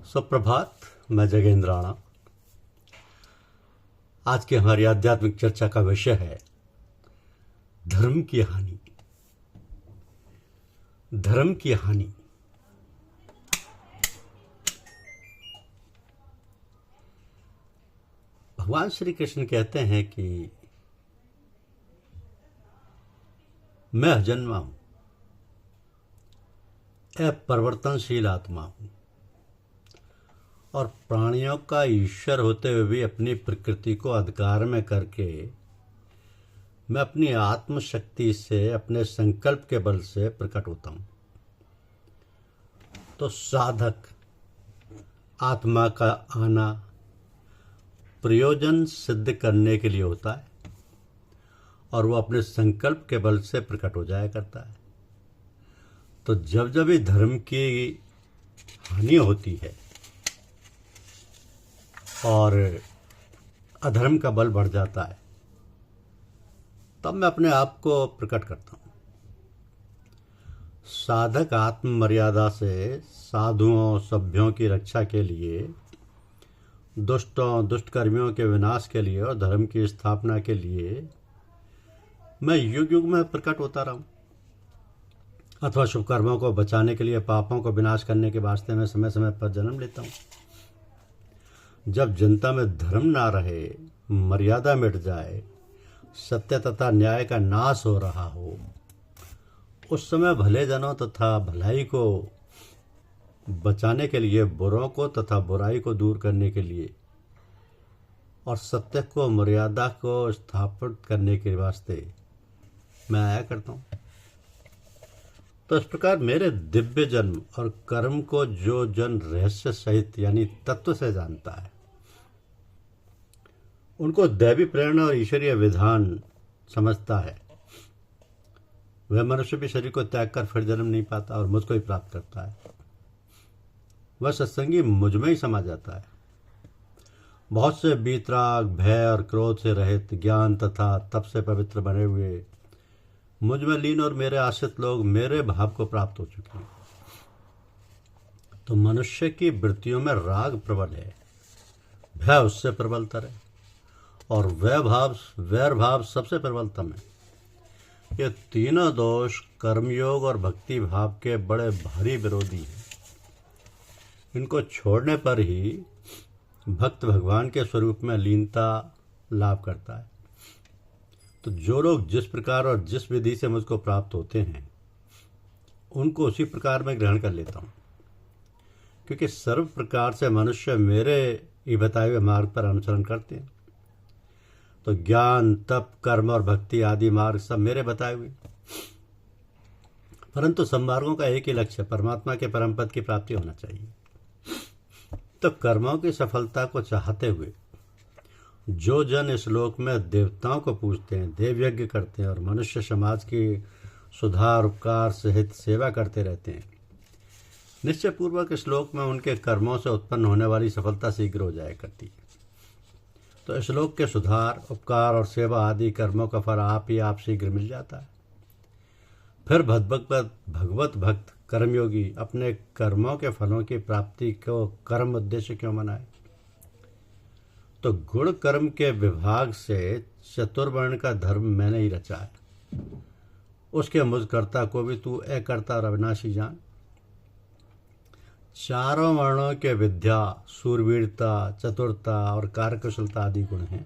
सुप्रभात। मैं जगेंद्र राणा। आज की हमारी आध्यात्मिक चर्चा का विषय है धर्म की हानि। धर्म की हानि। भगवान श्री कृष्ण कहते हैं कि मैं अजन्मा हूं, अपरिवर्तनशील आत्मा हूं और प्राणियों का ईश्वर होते हुए भी अपनी प्रकृति को अधिकार में करके मैं अपनी आत्मशक्ति से, अपने संकल्प के बल से प्रकट होता हूं। तो साधक आत्मा का आना प्रयोजन सिद्ध करने के लिए होता है और वो अपने संकल्प के बल से प्रकट हो जाया करता है। तो जब जब भी धर्म की हानि होती है और अधर्म का बल बढ़ जाता है, तब मैं अपने आप को प्रकट करता हूं। साधक आत्म मर्यादा से साधुओं सभ्यों की रक्षा के लिए, दुष्ट कर्मियों के विनाश के लिए और धर्म की स्थापना के लिए मैं युग युग में प्रकट होता रहूं, अथवा शुभ कर्मों को बचाने के लिए, पापों को विनाश करने के वास्ते मैं समय समय पर जन्म लेता हूं। जब जनता में धर्म ना रहे, मर्यादा मिट जाए, सत्य तथा न्याय का नाश हो रहा हो, उस समय भले जनों तथा भलाई को बचाने के लिए, बुरों को तथा बुराई को दूर करने के लिए और सत्य को, मर्यादा को स्थापित करने के वास्ते मैं आया करता हूं। तो इस प्रकार मेरे दिव्य जन्म और कर्म को जो जन रहस्य सहित यानी तत्व से जानता है, उनको दैवी प्रेरणा और ईश्वरीय विधान समझता है, वह मनुष्य भी शरीर को त्याग कर फिर जन्म नहीं पाता और मुझको ही प्राप्त करता है। वह सत्संगी मुझ में ही समा जाता है। बहुत से बीतराग, भय और क्रोध से रहित, ज्ञान तथा तप से पवित्र बने हुए मुझ में लीन और मेरे आश्रित लोग मेरे भाव को प्राप्त हो चुके हैं। तो मनुष्य की वृत्तियों में राग प्रबल है, भय उससे प्रबलतर है और वैर भाव सबसे प्रबलतम है। ये तीनों दोष कर्मयोग और भक्ति भाव के बड़े भारी विरोधी हैं। इनको छोड़ने पर ही भक्त भगवान के स्वरूप में लीनता लाभ करता है। तो जो लोग जिस प्रकार और जिस विधि से मुझको प्राप्त होते हैं, उनको उसी प्रकार मैं ग्रहण कर लेता हूँ, क्योंकि सर्व प्रकार से मनुष्य मेरे ही बताए हुए मार्ग पर अनुसरण करते हैं। तो ज्ञान, तप, कर्म और भक्ति आदि मार्ग सब मेरे बताए हुए, परंतु सब मार्गों का एक ही लक्ष्य, परमात्मा के परम पद की प्राप्ति होना चाहिए। तो कर्मों की सफलता को चाहते हुए जो जन इस लोक में देवताओं को पूजते हैं, देव यज्ञ करते हैं और मनुष्य समाज की सुधार उपकार सहित सेवा करते रहते हैं, निश्चय पूर्वक इस लोक में उनके कर्मों से उत्पन्न होने वाली सफलता शीघ्र हो जाया करती है। तो इस लोक के सुधार, उपकार और सेवा आदि कर्मों का फल आप ही आप शीघ्र मिल जाता है। फिर भगवत भक्त कर्मयोगी अपने कर्मों के फलों की प्राप्ति को कर्म उद्देश्य क्यों बनाए? तो गुण कर्म के विभाग से चतुर्वर्ण का धर्म मैंने ही रचा है। उसके मुझ कर्ता को भी तू अकर्ता और अविनाशी जान। चारों वर्णों के विद्या, सूरवीरता, चतुरता और कार्यकुशलता आदि गुण हैं।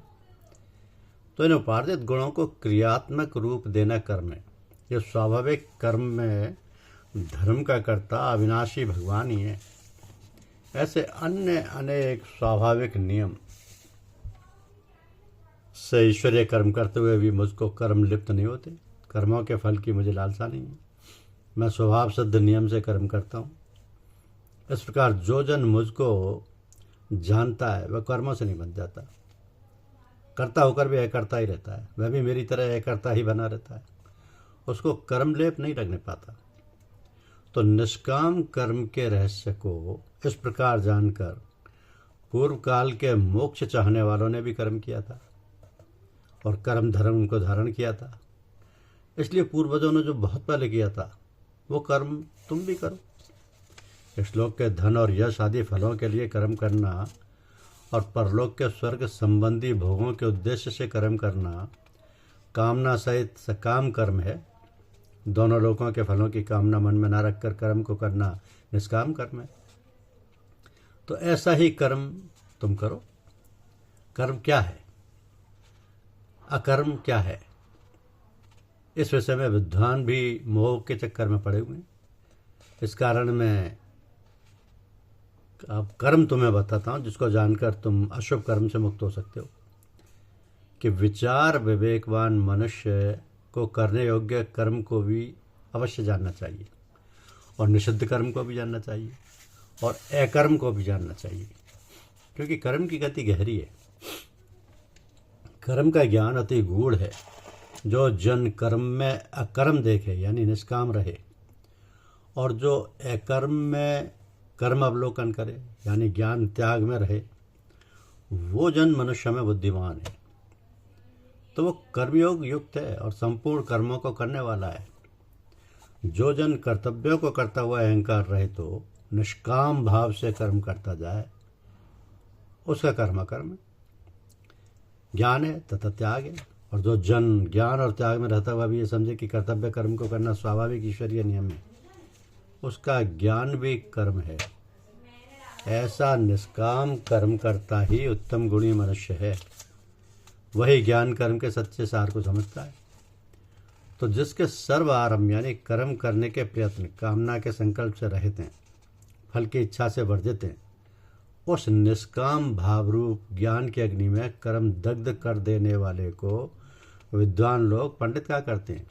तो इन उपार्जित गुणों को क्रियात्मक रूप देना कर्म है। ये स्वाभाविक कर्म में धर्म का कर्ता अविनाशी भगवान ही है। ऐसे अन्य अनेक स्वाभाविक नियम से ईश्वरीय कर्म करते हुए भी मुझको कर्म लिप्त नहीं होते। कर्मों के फल की मुझे लालसा नहीं है। मैं स्वभाव सिद्ध नियम से कर्म करता हूँ। इस प्रकार जो जन मुझको जानता है वह कर्मों से नहीं बन जाता, कर्ता होकर भी अकर्ता ही रहता है। वह भी मेरी तरह अकर्ता ही बना रहता है, उसको कर्म लेप नहीं लगने पाता। तो निष्काम कर्म के रहस्य को इस प्रकार जानकर पूर्व काल के मोक्ष चाहने वालों ने भी कर्म किया था और कर्म धर्म उनको धारण किया था। इसलिए पूर्वजों ने जो बहुत पहले किया था वो कर्म तुम भी करो। इस लोक के धन और यश आदि फलों के लिए कर्म करना और परलोक के स्वर्ग संबंधी भोगों के उद्देश्य से कर्म करना कामना सहित सकाम कर्म है। दोनों लोकों के फलों की कामना मन में न रखकर कर्म को करना निष्काम कर्म है। तो ऐसा ही कर्म तुम करो। कर्म क्या है, अकर्म क्या है, इस विषय में विद्वान भी मोह के चक्कर में पड़े हुए हैं। इस कारण मैं अब कर्म तुम्हें बताता हूँ जिसको जानकर तुम अशुभ कर्म से मुक्त हो सकते हो। कि विचार विवेकवान मनुष्य को करने योग्य कर्म को भी अवश्य जानना चाहिए और निषिद्ध कर्म को भी जानना चाहिए और अकर्म को भी जानना चाहिए, क्योंकि कर्म की गति गहरी है। कर्म का ज्ञान अति गूढ़ है। जो जन कर्म में अकर्म देखे यानी निष्काम रहे और जो अकर्म में कर्म अवलोकन करे यानी ज्ञान त्याग में रहे, वो जन मनुष्य में बुद्धिमान है। तो वो कर्मयोग युक्त है और संपूर्ण कर्मों को करने वाला है। जो जन कर्तव्यों को करता हुआ अहंकार रहे तो निष्काम भाव से कर्म करता जाए, उसका कर्म कर्म ज्ञान है तथा त्याग है। और जो जन ज्ञान और त्याग में रहता हुआ भी ये समझे कि कर्तव्य कर्म को करना स्वाभाविक ईश्वरीय नियम है, उसका ज्ञान भी कर्म है। ऐसा निष्काम कर्म करता ही उत्तम गुणी मनुष्य है। वही ज्ञान कर्म के सच्चे सार को समझता है। तो जिसके सर्व आरंभ यानी कर्म करने के प्रयत्न कामना के संकल्प से रहित हैं, फल की इच्छा से वर्जित हैं, उस निष्काम भावरूप ज्ञान की अग्नि में कर्म दग्ध कर देने वाले को विद्वान लोग पंडित क्या करते हैं।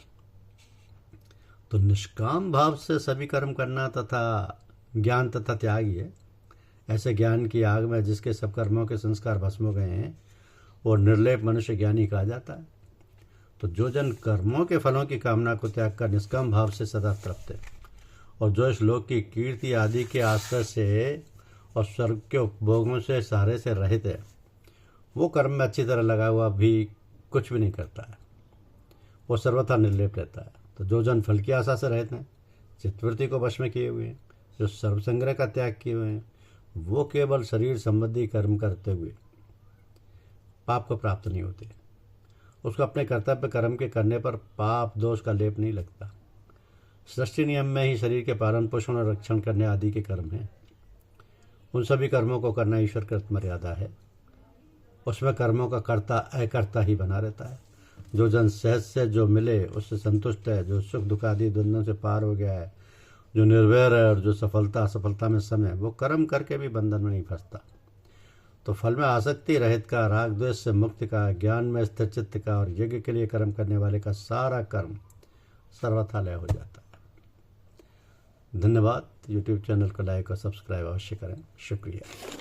तो निष्काम भाव से सभी कर्म करना तथा ज्ञान तथा त्याग ही है। ऐसे ज्ञान की आग में जिसके सब कर्मों के संस्कार भस्म हो गए हैं, वो निर्लेप मनुष्य ज्ञानी कहा जाता है। तो जो जन कर्मों के फलों की कामना को त्याग कर निष्काम भाव से सदा तृप्त है और जो इस लोक की कीर्ति आदि के आश्रय से और स्वर्ग के उपभोगों से सहारे से रहित है, वो कर्म में अच्छी तरह लगा हुआ भी कुछ भी नहीं करता है, वो सर्वथा निर्लेप रहता है। तो जो जन फल की आशा से रहते हैं, चित्तवृत्ति को वश में किए हुए हैं, जो सर्वसंग्रह का त्याग किए हुए हैं, वो केवल शरीर संबंधी कर्म करते हुए पाप को प्राप्त नहीं होते। उसको अपने कर्तव्य कर्म के करने पर पाप दोष का लेप नहीं लगता। सृष्टि नियम में ही शरीर के पालन पोषण और रक्षण करने आदि के कर्म हैं। उन सभी कर्मों को करना ईश्वर कृत मर्यादा है। उसमें कर्मों का कर्ता अकर्ता ही बना रहता है। जो जन सहज से जो मिले उससे संतुष्ट है, जो सुख दुख आदि द्वंद्वों से पार हो गया है, जो निर्वैर है और जो सफलता असफलता में सम है, वो कर्म करके भी बंधन में नहीं फंसता। तो फल में आसक्ति रहित का, राग द्वेष से मुक्त का, ज्ञान में स्थिर चित्त का और यज्ञ के लिए कर्म करने वाले का सारा कर्म सर्वथा लय हो जाता है। धन्यवाद। यूट्यूब चैनल को लाइक और सब्सक्राइब अवश्य करें। शुक्रिया।